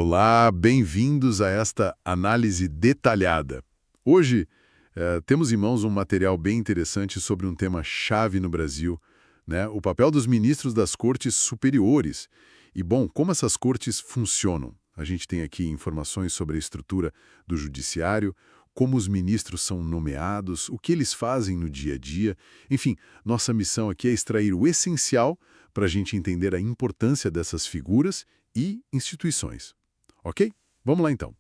Olá, bem-vindos a esta análise detalhada. Hoje, temos em mãos um material bem interessante sobre um tema chave no Brasil, né? O papel dos ministros das cortes superiores. E, bom, como essas cortes funcionam? A gente tem aqui informações sobre a estrutura do judiciário, como os ministros são nomeados, o que eles fazem no dia a dia. Enfim, nossa missão aqui é extrair o essencial para a gente entender a importância dessas figuras e instituições. Ok? Vamos lá então.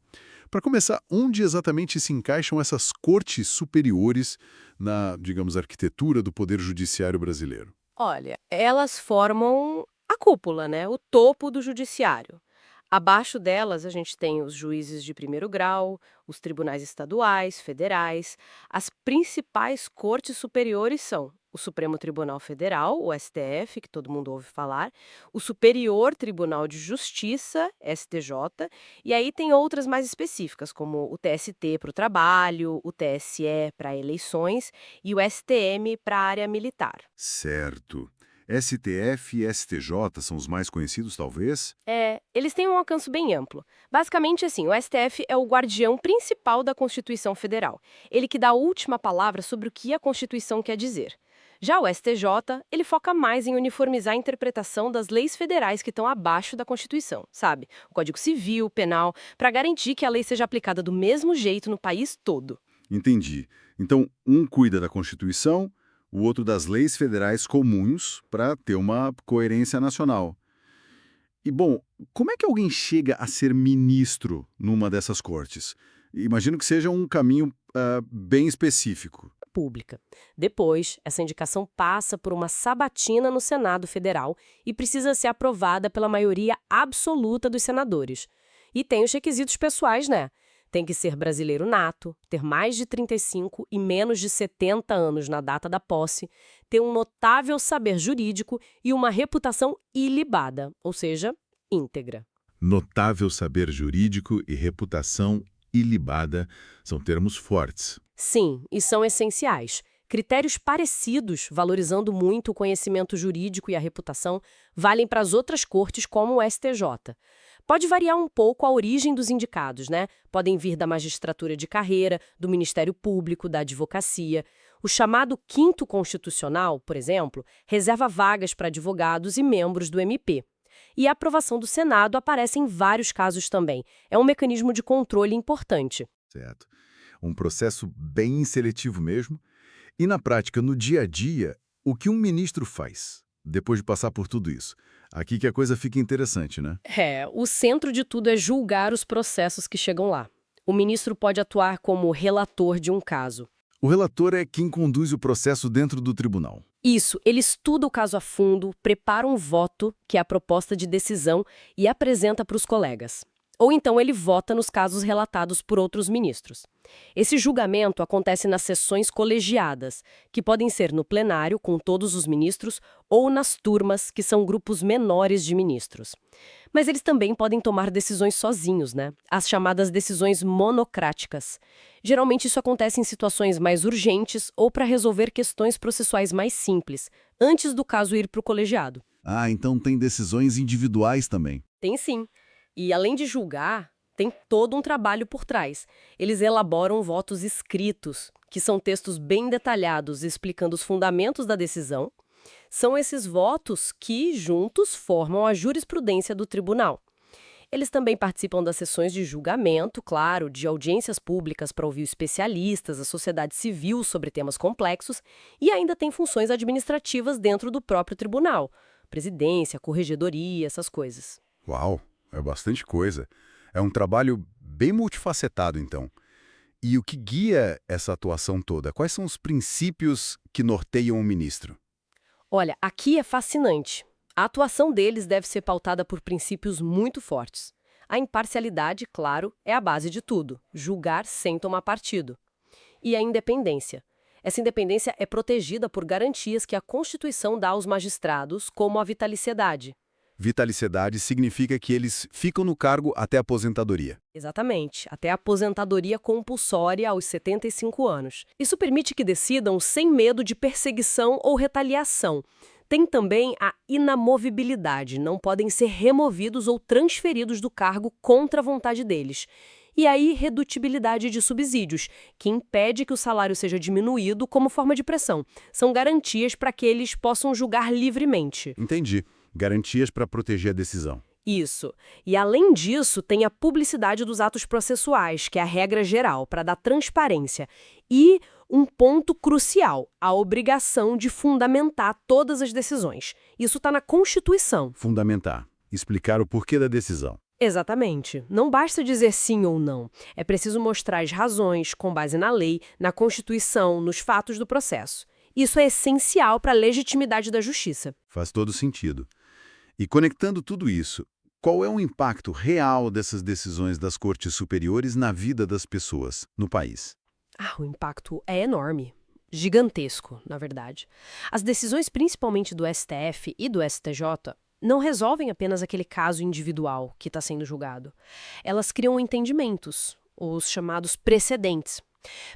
Para começar, onde exatamente se encaixam essas cortes superiores na, digamos, arquitetura do poder judiciário brasileiro? Olha, elas formam a cúpula, né? O topo do judiciário. Abaixo delas, a gente tem os juízes de primeiro grau, os tribunais estaduais, federais. As principais cortes superiores são o Supremo Tribunal Federal, o STF, que todo mundo ouve falar, o Superior Tribunal de Justiça, STJ, e aí tem outras mais específicas, como o TST para o trabalho, o TSE para eleições e o STM para a área militar. Certo. STF e STJ são os mais conhecidos, talvez? Eles têm um alcance bem amplo. Basicamente, assim, o STF é o guardião principal da Constituição Federal. Ele que dá a última palavra sobre o que a Constituição quer dizer. Já o STJ, ele foca mais em uniformizar a interpretação das leis federais que estão abaixo da Constituição, sabe? O Código Civil, Penal, para garantir que a lei seja aplicada do mesmo jeito no país todo. Entendi. Então, um cuida da Constituição, o outro das leis federais comuns para ter uma coerência nacional. E, bom, como é que alguém chega a ser ministro numa dessas cortes? Imagino que seja um caminho bem específico. Pública. Depois, essa indicação passa por uma sabatina no Senado Federal e precisa ser aprovada pela maioria absoluta dos senadores. E tem os requisitos pessoais, né? Tem que ser brasileiro nato, ter mais de 35 e menos de 70 anos na data da posse, ter um notável saber jurídico e uma reputação ilibada, ou seja, íntegra. Notável saber jurídico e reputação ilibada são termos fortes. Sim, e são essenciais. Critérios parecidos, valorizando muito o conhecimento jurídico e a reputação, valem para as outras cortes, como o STJ. Pode variar um pouco a origem dos indicados, né? Podem vir da magistratura de carreira, do Ministério Público, da advocacia. O chamado Quinto Constitucional, por exemplo, reserva vagas para advogados e membros do MP. E a aprovação do Senado aparece em vários casos também. É um mecanismo de controle importante. Certo. Um processo bem seletivo mesmo. E na prática, no dia a dia, o que um ministro faz depois de passar por tudo isso? Aqui que a coisa fica interessante, né? O centro de tudo é julgar os processos que chegam lá. O ministro pode atuar como relator de um caso. O relator é quem conduz o processo dentro do tribunal. Isso, ele estuda o caso a fundo, prepara um voto, que é a proposta de decisão, e apresenta para os colegas. Ou então ele vota nos casos relatados por outros ministros. Esse julgamento acontece nas sessões colegiadas, que podem ser no plenário, com todos os ministros, ou nas turmas, que são grupos menores de ministros. Mas eles também podem tomar decisões sozinhos, né? As chamadas decisões monocráticas. Geralmente isso acontece em situações mais urgentes ou para resolver questões processuais mais simples, antes do caso ir para o colegiado. Ah, então tem decisões individuais também. Tem sim. E além de julgar, tem todo um trabalho por trás. Eles elaboram votos escritos, que são textos bem detalhados explicando os fundamentos da decisão. São esses votos que, juntos, formam a jurisprudência do tribunal. Eles também participam das sessões de julgamento, claro, de audiências públicas para ouvir especialistas, a sociedade civil sobre temas complexos, e ainda tem funções administrativas dentro do próprio tribunal. Presidência, corregedoria, essas coisas. Uau, é bastante coisa. É um trabalho bem multifacetado, então. E o que guia essa atuação toda? Quais são os princípios que norteiam o ministro? Olha, aqui é fascinante. A atuação deles deve ser pautada por princípios muito fortes. A imparcialidade, claro, é a base de tudo. Julgar sem tomar partido. E a independência. Essa independência é protegida por garantias que a Constituição dá aos magistrados, como a vitaliciedade. Vitaliciedade significa que eles ficam no cargo até a aposentadoria. Exatamente, até a aposentadoria compulsória aos 75 anos. Isso permite que decidam sem medo de perseguição ou retaliação. Tem também a inamovibilidade, não podem ser removidos ou transferidos do cargo contra a vontade deles. E a irredutibilidade de subsídios, que impede que o salário seja diminuído como forma de pressão. São garantias para que eles possam julgar livremente. Entendi. Garantias para proteger a decisão. Isso. E além disso, tem a publicidade dos atos processuais, que é a regra geral, para dar transparência. E um ponto crucial, a obrigação de fundamentar todas as decisões. Isso está na Constituição. Fundamentar. Explicar o porquê da decisão. Exatamente. Não basta dizer sim ou não. É preciso mostrar as razões, com base na lei, na Constituição, nos fatos do processo. Isso é essencial para a legitimidade da justiça. Faz todo sentido. E conectando tudo isso, qual é o impacto real dessas decisões das cortes superiores na vida das pessoas, no país? O impacto é enorme. Gigantesco, na verdade. As decisões, principalmente do STF e do STJ, não resolvem apenas aquele caso individual que está sendo julgado. Elas criam entendimentos, os chamados precedentes.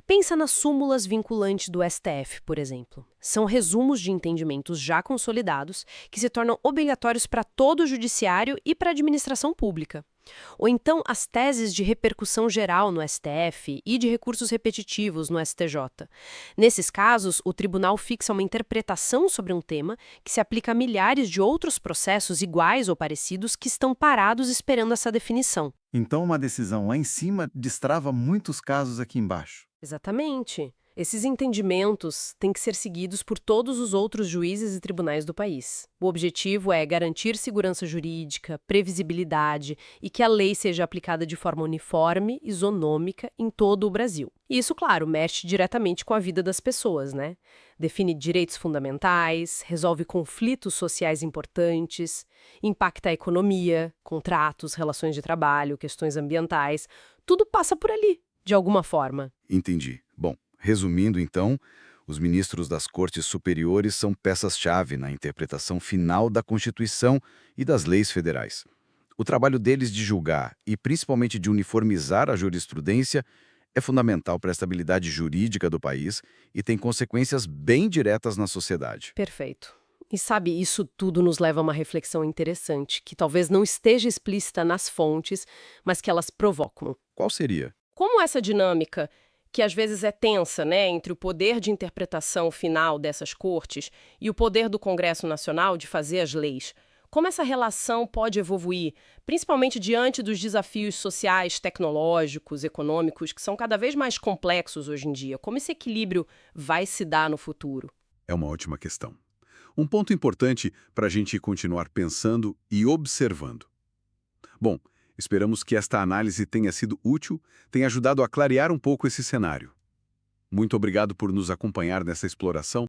Pensa nas súmulas vinculantes do STF, por exemplo. São resumos de entendimentos já consolidados que se tornam obrigatórios para todo o judiciário e para a administração pública. Ou então as teses de repercussão geral no STF e de recursos repetitivos no STJ. Nesses casos, o tribunal fixa uma interpretação sobre um tema que se aplica a milhares de outros processos iguais ou parecidos que estão parados esperando essa definição. Então, uma decisão lá em cima destrava muitos casos aqui embaixo. Exatamente. Esses entendimentos têm que ser seguidos por todos os outros juízes e tribunais do país. O objetivo é garantir segurança jurídica, previsibilidade e que a lei seja aplicada de forma uniforme, isonômica em todo o Brasil. E isso, claro, mexe diretamente com a vida das pessoas, né? Define direitos fundamentais, resolve conflitos sociais importantes, impacta a economia, contratos, relações de trabalho, questões ambientais. Tudo passa por ali, de alguma forma. Entendi. Bom, resumindo então, os ministros das Cortes Superiores são peças-chave na interpretação final da Constituição e das leis federais. O trabalho deles de julgar e principalmente de uniformizar a jurisprudência é fundamental para a estabilidade jurídica do país e tem consequências bem diretas na sociedade. Perfeito. E sabe, isso tudo nos leva a uma reflexão interessante, que talvez não esteja explícita nas fontes, mas que elas provocam. Qual seria? Como essa dinâmica, que às vezes é tensa, né, entre o poder de interpretação final dessas cortes e o poder do Congresso Nacional de fazer as leis, como essa relação pode evoluir, principalmente diante dos desafios sociais, tecnológicos, econômicos, que são cada vez mais complexos hoje em dia? Como esse equilíbrio vai se dar no futuro? É uma ótima questão. Um ponto importante para a gente continuar pensando e observando. Bom, esperamos que esta análise tenha sido útil, tenha ajudado a clarear um pouco esse cenário. Muito obrigado por nos acompanhar nessa exploração.